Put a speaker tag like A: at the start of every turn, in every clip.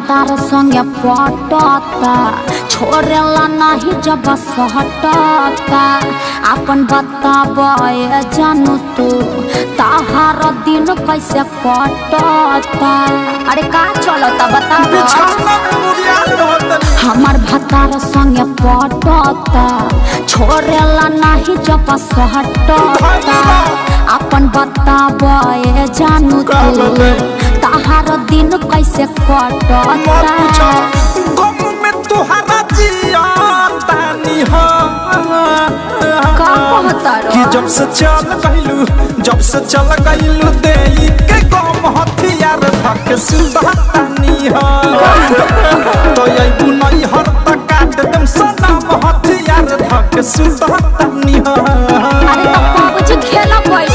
A: भतार संगे पटता छोड़ेला नहीं जब सहटता अपन बताब जानू तू ताहार दिन कैसे कटता। अरे का चलता बता हमार भतार संगे पटता छोड़ेला नहीं जब सहटता अपन बताब जानू तू ताहार दिन कैसे कटता।
B: कि जब से चल गइलू दे के गम हथियार धक सुधानी हो तो अइबू नहीं हर तक काट देम सनम हथियार धक सुधानी हो।
A: अरे बाबूजी खेला बैठ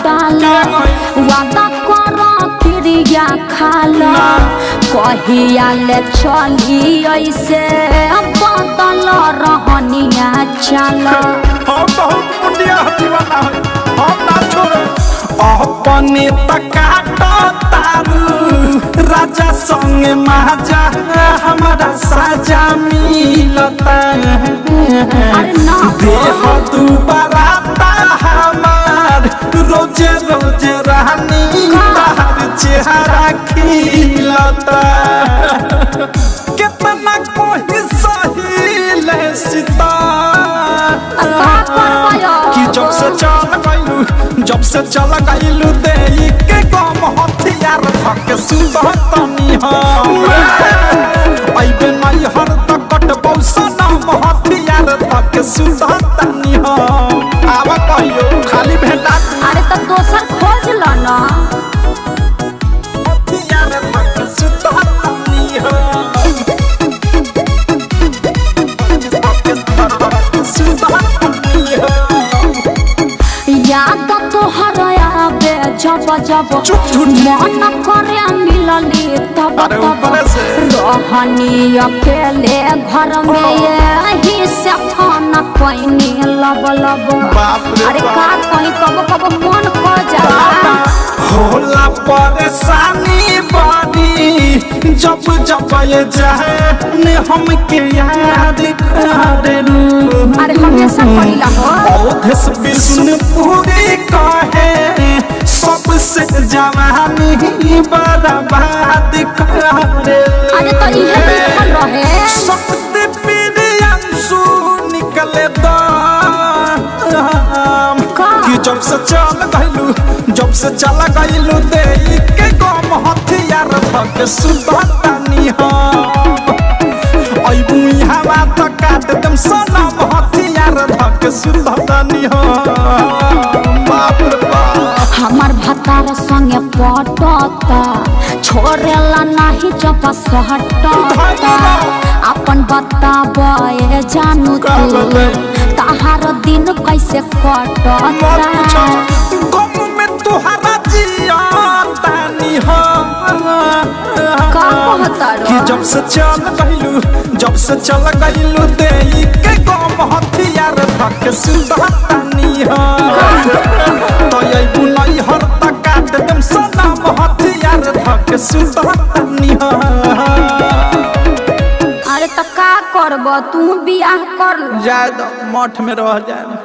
A: डाला वादा करो क्रिया खाला कहिया ले चली ऐसे बदल रहनिया चला
B: अपने तकाटो तारू राजा संगे महाजा हमारा साजा मिलता देह दुबारा हमार रोजे रोजे रानी तार चेहरा खिलता कितना कोई सही ले सीता कि जब से चल गइलू दे के गम हथियार धक सुधतनी हो अइबे नहीं हर तक कटबौ सनम हथियार धक सुधतनी हो। आवा कहियो खाली भेटा।
A: अरे तो दोसर खोज ल ना
B: हथियार धक सुधतनी हो
A: याद तोहर आवे जब जब मन करे मिलली तब तब रहनी अकेले घर में यही से खाना पैनी लब लब। अरे का कहीं कब कब मन को जाला
B: होला परेशानी बड़ी जब जब ये जाने हमके याद करू।
A: अरे हमेशा कहिला हो
B: देश विष्णुपुरी कहे सबसे जवानी बर्बाद करे।
A: अरे तो इहे लिखल रहे
B: शक्ति प्रियांशु निकले दाम कि जब से चल गइलू दे के गम हथियार धक सुधतनी हो अइबू हवा तक काट देम सनम हथियार धक सुधतनी हो। बाप रे बाप
A: हमार भतार संगे पटता छोड़ेला नहीं जब सहटता अपन बताब जानू तू ताहार दिन कैसे कटता।
B: तुहरा जियानी हो कि जब से चल गइलू दे के गम हथियार धक सुधतनी हो तो अइबू नहीं हर तक काट देम सनम हथियार धक सुधतनी हो।
A: अरे तो का करब तू बियाह कर
B: जाए मठ में रह जाए।